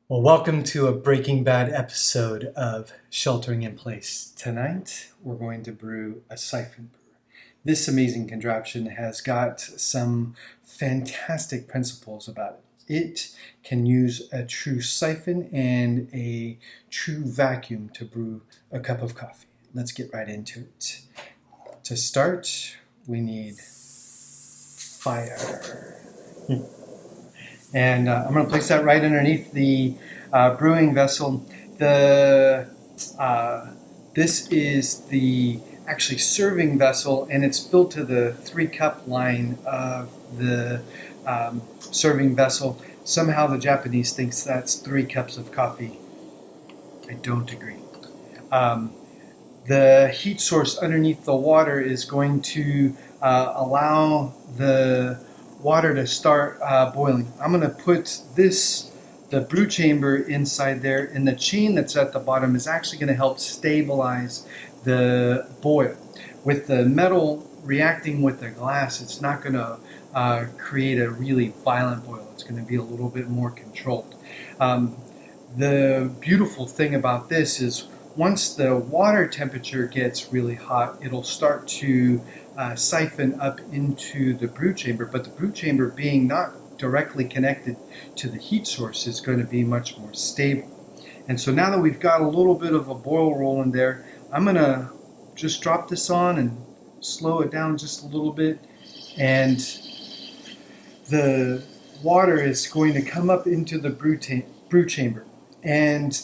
Well, welcome to a Breaking Bad episode of Sheltering in Place. Tonight, we're going to brew a siphon brewer. This amazing contraption has got some fantastic principles about it. It can use a true siphon and a true vacuum to brew a cup of coffee. Let's get right into it. To start, we need fire. And I'm going to place that right underneath the brewing vessel. This is the actually serving vessel, and it's filled to the 3-cup line of the serving vessel. Somehow the Japanese thinks that's 3 cups of coffee. I don't agree. The heat source underneath the water is going to allow the water to start boiling. I'm going to put the brew chamber inside there, and the chain that's at the bottom is actually going to help stabilize the boil. With the metal reacting with the glass, it's not going to create a really violent boil. It's going to be a little bit more controlled. The beautiful thing about this is once the water temperature gets really hot, it'll start to siphon up into the brew chamber, but the brew chamber being not directly connected to the heat source is going to be much more stable. And so now that we've got a little bit of a boil rolling there, I'm going to just drop this on and slow it down just a little bit, and the water is going to come up into the brew chamber. And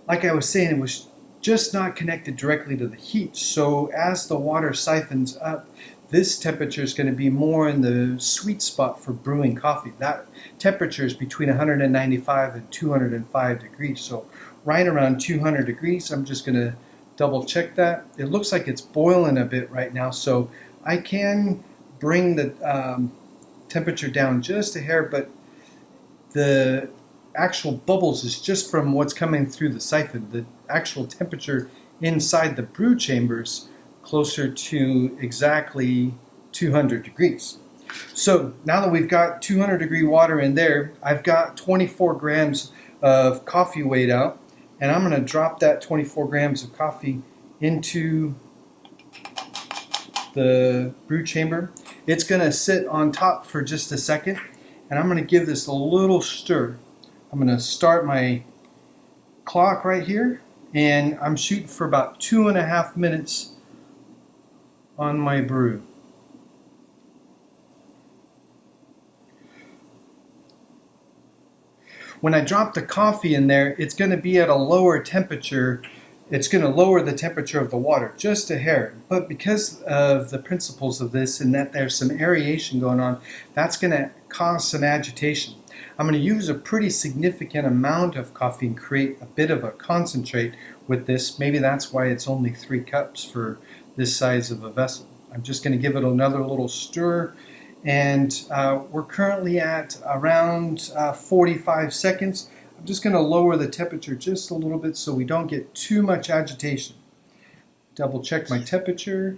like I was saying, it was just not connected directly to the heat. So as the water siphons up, this temperature is going to be more in the sweet spot for brewing coffee. That temperature is between 195 and 205 degrees. So right around 200 degrees. I'm just going to double check that. It looks like it's boiling a bit right now, so I can bring the temperature down just a hair, but the actual bubbles is just from what's coming through the siphon. The actual temperature inside the brew chambers closer to exactly 200 degrees. So now that we've got 200 degree water in there, I've got 24 grams of coffee weighed out, and I'm going to drop that 24 grams of coffee into the brew chamber. It's going to sit on top for just a second, and I'm going to give this a little stir. I'm going to start my clock right here, and I'm shooting for about 2.5 minutes on my brew. When I drop the coffee in there, it's going to be at a lower temperature. It's going to lower the temperature of the water just a hair. But because of the principles of this and that there's some aeration going on, that's going to cause some agitation. I'm going to use a pretty significant amount of coffee and create a bit of a concentrate with this. Maybe that's why it's only 3 cups for this size of a vessel. I'm just going to give it another little stir, and we're currently at around 45 seconds. I'm just going to lower the temperature just a little bit so we don't get too much agitation. Double check my temperature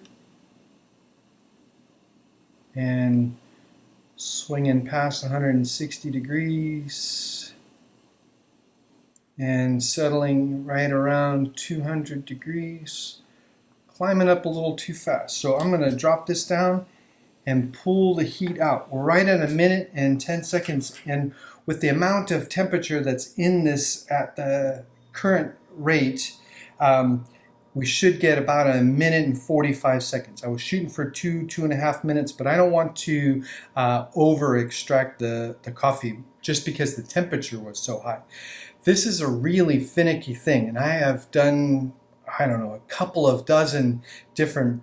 and swinging past 160 degrees and settling right around 200 degrees. Climbing up a little too fast. So I'm going to drop this down and pull the heat out. We're right at 1 minute and 10 seconds, and with the amount of temperature that's in this at the current rate, we should get about 1 minute and 45 seconds. I was shooting for 2.5 minutes, but I don't want to over extract the coffee just because the temperature was so high. This is a really finicky thing, and I have done, I don't know, a couple of dozen different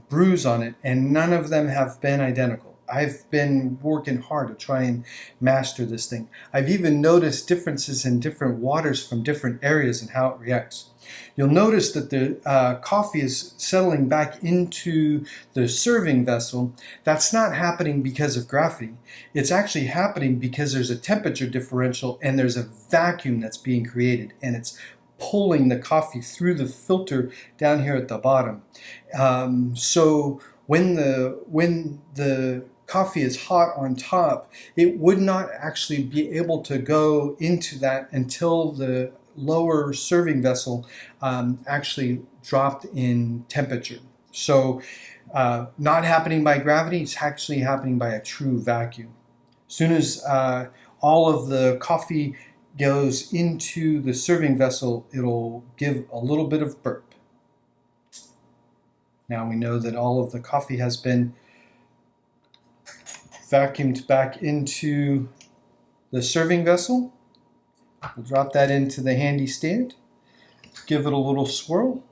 brews on it, and none of them have been identical. I've been working hard to try and master this thing. I've even noticed differences in different waters from different areas and how it reacts. You'll notice that the coffee is settling back into the serving vessel. That's not happening because of gravity. It's actually happening because there's a temperature differential and there's a vacuum that's being created, and it's pulling the coffee through the filter down here at the bottom. So when the coffee is hot on top, it would not actually be able to go into that until the lower serving vessel actually dropped in temperature. So not happening by gravity, it's actually happening by a true vacuum. As soon as all of the coffee goes into the serving vessel, it'll give a little bit of burp. Now we know that all of the coffee has been vacuumed back into the serving vessel. We'll drop that into the handy stand, give it a little swirl.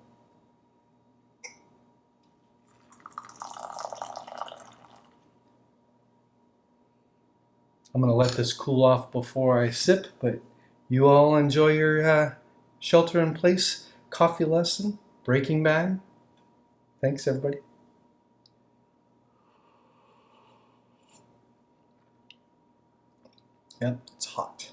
I'm going to let this cool off before I sip, but you all enjoy your shelter-in-place coffee lesson, Breaking Bad. Thanks, everybody. Yep, it's hot.